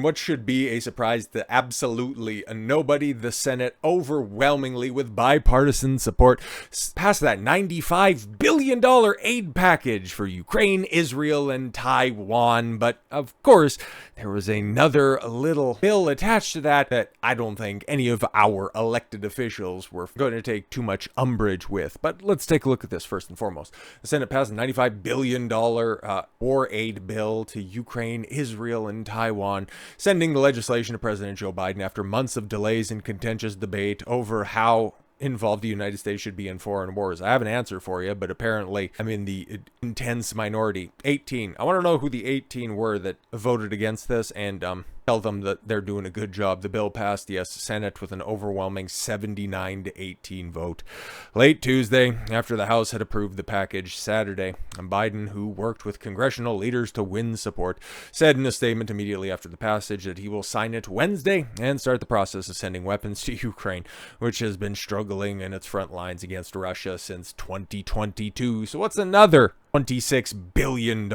In what should be a surprise to absolutely nobody, the Senate overwhelmingly with bipartisan support passed that $95 billion aid package for Ukraine, Israel, and Taiwan. But of course, there was another little bill attached to that I don't think any of our elected officials were going to take too much umbrage with. But let's take a look at this first and foremost. The Senate passed a $95 billion war aid bill to Ukraine, Israel, and Taiwan, sending the legislation to President Joe Biden after months of delays and contentious debate over how involved the United States should be in foreign wars. I have an answer for you, but apparently I'm in the intense minority. 18. I want to know who the 18 were that voted against this and tell them that they're doing a good job. The bill passed the Senate with an overwhelming 79-18 vote. Late Tuesday, after the House had approved the package Saturday, Biden, who worked with congressional leaders to win support, said in a statement immediately after the passage that he will sign it Wednesday and start the process of sending weapons to Ukraine, which has been struggling in its front lines against Russia since 2022. So what's another $26 billion?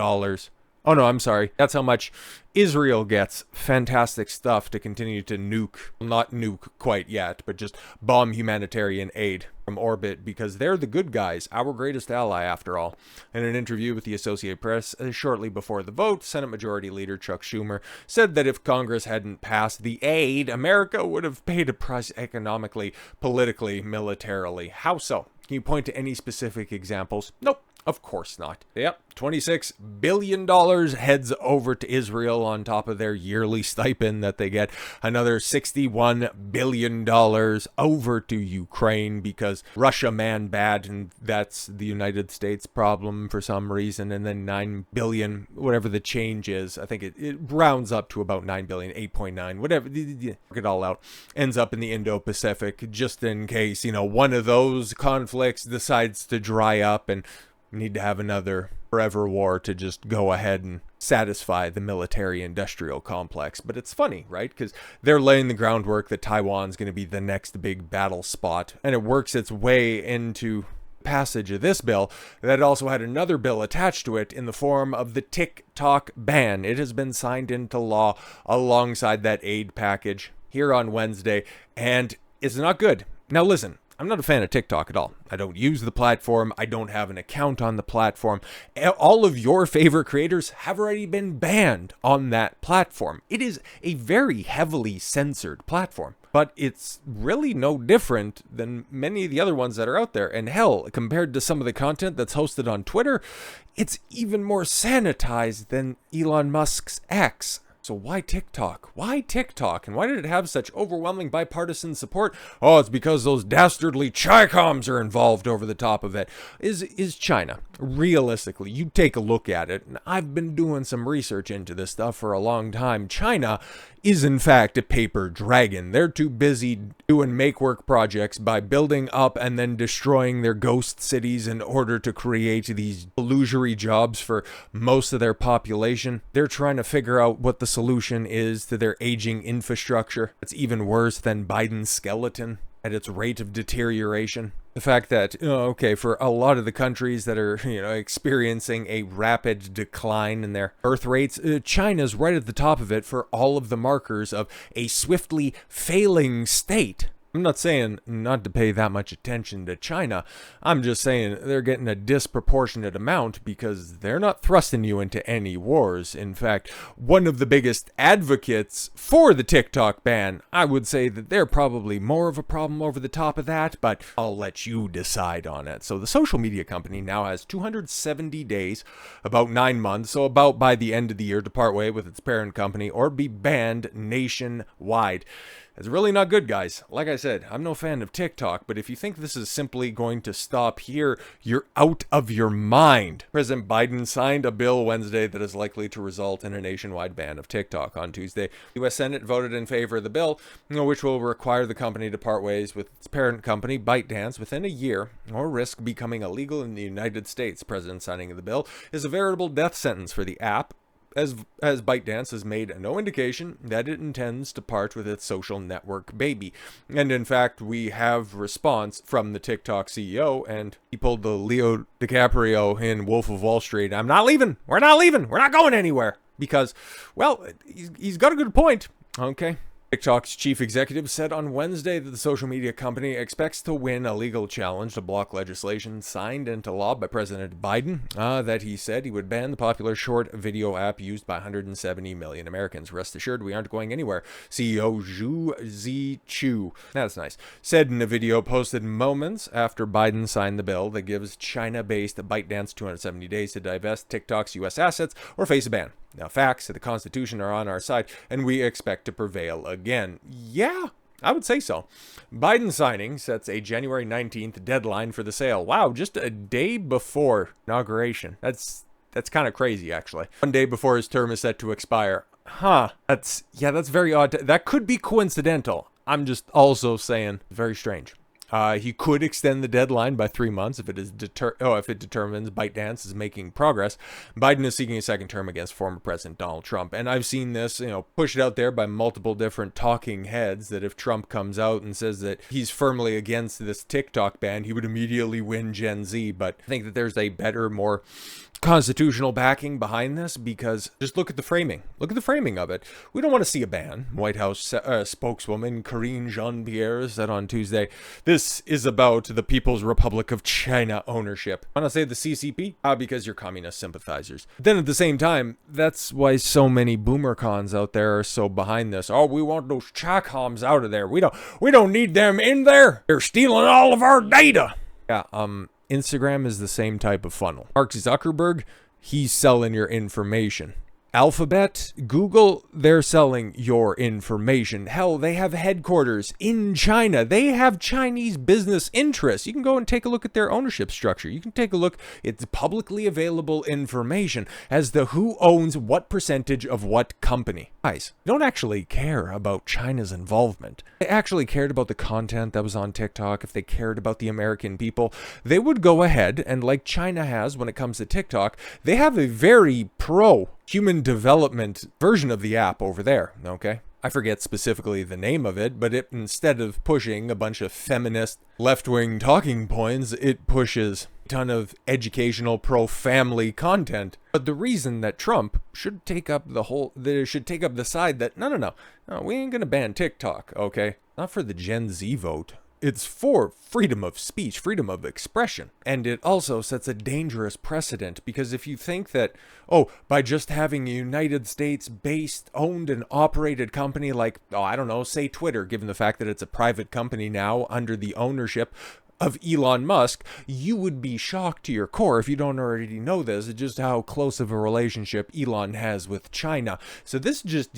Oh no, I'm sorry. That's how much Israel gets. Fantastic stuff to continue to nuke, not nuke quite yet, but just bomb humanitarian aid from orbit because they're the good guys, our greatest ally after all. In an interview with the Associated Press shortly before the vote, Senate Majority Leader Chuck Schumer said that if Congress hadn't passed the aid, America would have paid a price economically, politically, militarily. How so? Can you point to any specific examples? Nope. Of course not. Yep, $26 billion heads over to Israel on top of their yearly stipend that they get. Another $61 billion over to Ukraine because Russia man bad, and that's the United States problem for some reason. And then $9 billion, whatever the change is. I think it rounds up to about $9 billion, 8.9, whatever. Work it all out. Ends up in the Indo-Pacific just in case, one of those conflicts decides to dry up and we need to have another forever war to just go ahead and satisfy the military-industrial complex. But it's funny, right? Because they're laying the groundwork that Taiwan's going to be the next big battle spot. And it works its way into passage of this bill that also had another bill attached to it in the form of the TikTok ban. It has been signed into law alongside that aid package here on Wednesday, and it's not good. Now listen, I'm not a fan of TikTok at all. I don't use the platform. I don't have an account on the platform. All of your favorite creators have already been banned on that platform. It is a very heavily censored platform, but it's really no different than many of the other ones that are out there. And hell, compared to some of the content that's hosted on Twitter, it's even more sanitized than Elon Musk's X. So why TikTok? Why TikTok? And why did it have such overwhelming bipartisan support? Oh, it's because those dastardly Chi-Coms are involved over the top of it. Is China, realistically, you take a look at it, and I've been doing some research into this stuff for a long time. China is in fact a paper dragon. They're too busy doing make-work projects by building up and then destroying their ghost cities in order to create these illusory jobs for most of their population. They're trying to figure out what the solution is to their aging infrastructure. It's even worse than Biden's skeleton at its rate of deterioration. The fact that, okay, for a lot of the countries that are, experiencing a rapid decline in their birth rates, China's right at the top of it for all of the markers of a swiftly failing state. I'm not saying not to pay that much attention to China. I'm just saying they're getting a disproportionate amount because they're not thrusting you into any wars. In fact, one of the biggest advocates for the TikTok ban, I would say that they're probably more of a problem over the top of that, but I'll let you decide on it. So the social media company now has 270 days, about 9 months, so about by the end of the year to part way with its parent company or be banned nationwide. It's really not good, guys. Like I said, I'm no fan of TikTok, but if you think this is simply going to stop here, you're out of your mind. President Biden signed a bill Wednesday that is likely to result in a nationwide ban of TikTok on Tuesday. The U.S. Senate voted in favor of the bill, which will require the company to part ways with its parent company, ByteDance, within a year, or risk becoming illegal in the United States. President signing of the bill is a veritable death sentence for the app, as ByteDance has made no indication that it intends to part with its social network baby. And in fact, we have response from the TikTok CEO, and he pulled the Leo DiCaprio in Wolf of Wall Street. I'm not leaving. We're not leaving. We're not going anywhere. because, well, he's got a good point. Okay. TikTok's chief executive said on Wednesday that the social media company expects to win a legal challenge to block legislation signed into law by President Biden that he said he would ban the popular short video app used by 170 million Americans. Rest assured, we aren't going anywhere. CEO Zhu Zichu, that's nice, said in a video posted moments after Biden signed the bill that gives China-based ByteDance 270 days to divest TikTok's U.S. assets or face a ban. Now, facts of the Constitution are on our side, and we expect to prevail again. Yeah, I would say so. Biden signing sets a January 19th deadline for the sale. Wow, just a day before inauguration. That's kind of crazy, actually. One day before his term is set to expire. Huh. That's very odd. That could be coincidental. I'm just also saying, very strange. He could extend the deadline by 3 months if it determines ByteDance is making progress. Biden is seeking a second term against former President Donald Trump, and I've seen this, pushed out there by multiple different talking heads that if Trump comes out and says that he's firmly against this TikTok ban, he would immediately win Gen Z. But I think that there's a better, more constitutional backing behind this, because just look at the framing. Look at the framing of it. We don't want to see a ban. White House spokeswoman Karine Jean-Pierre said on Tuesday, this is about the People's Republic of China ownership. I want to say the CCP? Because you're communist sympathizers. Then at the same time, that's why so many boomer cons out there are so behind this. Oh, we want those Chacoms out of there. We don't need them in there. They're stealing all of our data. Yeah, Instagram is the same type of funnel. Mark Zuckerberg, he's selling your information. Alphabet, Google, they're selling your information. Hell, they have headquarters in China. They have Chinese business interests. You can go and take a look at their ownership structure. You can take a look. It's publicly available information as to who owns what percentage of what company. Guys, they don't actually care about China's involvement. If they actually cared about the content that was on TikTok, if they cared about the American people, they would go ahead and, like China has when it comes to TikTok, they have a very pro-human development version of the app over there, okay? I forget specifically the name of it, but instead of pushing a bunch of feminist left-wing talking points, it pushes a ton of educational pro-family content. But the reason that Trump should take up the side that, no, we ain't gonna ban TikTok, okay? Not for the Gen Z vote. It's for freedom of speech, freedom of expression. And it also sets a dangerous precedent, because if you think that, by just having a United States-based, owned and operated company like, say Twitter, given the fact that it's a private company now under the ownership of Elon Musk, you would be shocked to your core if you don't already know this, just how close of a relationship Elon has with China. So this just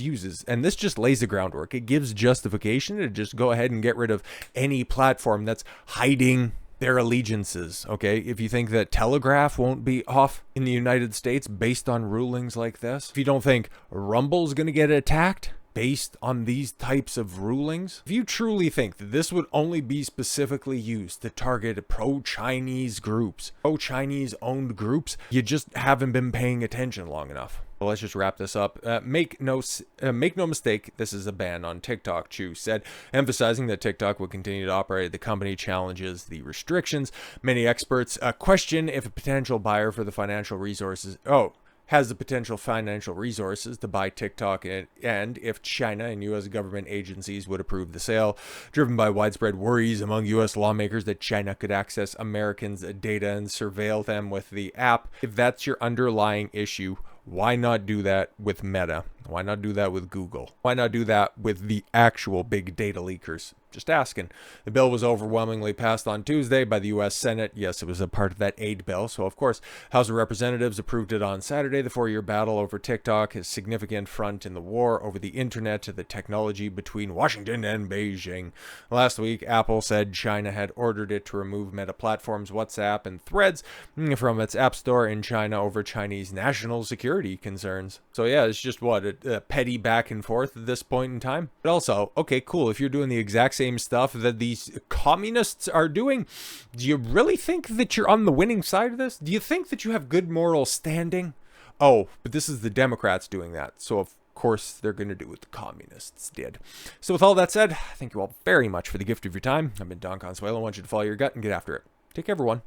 lays the groundwork. It gives justification to just go ahead and get rid of any platform that's hiding their allegiances, okay? If you think that Telegraph won't be off in the United States based on rulings like this, if you don't think Rumble's gonna get attacked based on these types of rulings, if you truly think that this would only be specifically used to target pro-Chinese groups, pro-Chinese owned groups, you just haven't been paying attention long enough. Well, let's just wrap this up. Make no mistake, this is a ban on TikTok, Chu said, emphasizing that TikTok will continue to operate. The company challenges the restrictions. Many experts question if a potential buyer for the financial resources has the potential financial resources to buy TikTok, and if China and U.S. government agencies would approve the sale, driven by widespread worries among U.S. lawmakers that China could access Americans' data and surveil them with the app. If that's your underlying issue, why not do that with Meta? Why not do that with Google? Why not do that with the actual big data leakers? Just asking. The bill was overwhelmingly passed on Tuesday by the U.S. Senate. Yes, it was a part of that aid bill. So, of course, House of Representatives approved it on Saturday. The 4-year battle over TikTok is a significant front in the war over the internet, the technology between Washington and Beijing. Last week, Apple said China had ordered it to remove Meta Platforms, WhatsApp, and Threads from its app store in China over Chinese national security concerns. So, yeah, it's just a petty back and forth at this point in time. But also, okay, cool. If you're doing the exact same stuff that these communists are doing, do you really think that you're on the winning side of this? Do you think that you have good moral standing? Oh, but this is the Democrats doing that. So of course they're going to do what the communists did. So with all that said, thank you all very much for the gift of your time. I've been Don Consuelo. I want you to follow your gut and get after it. Take care, everyone.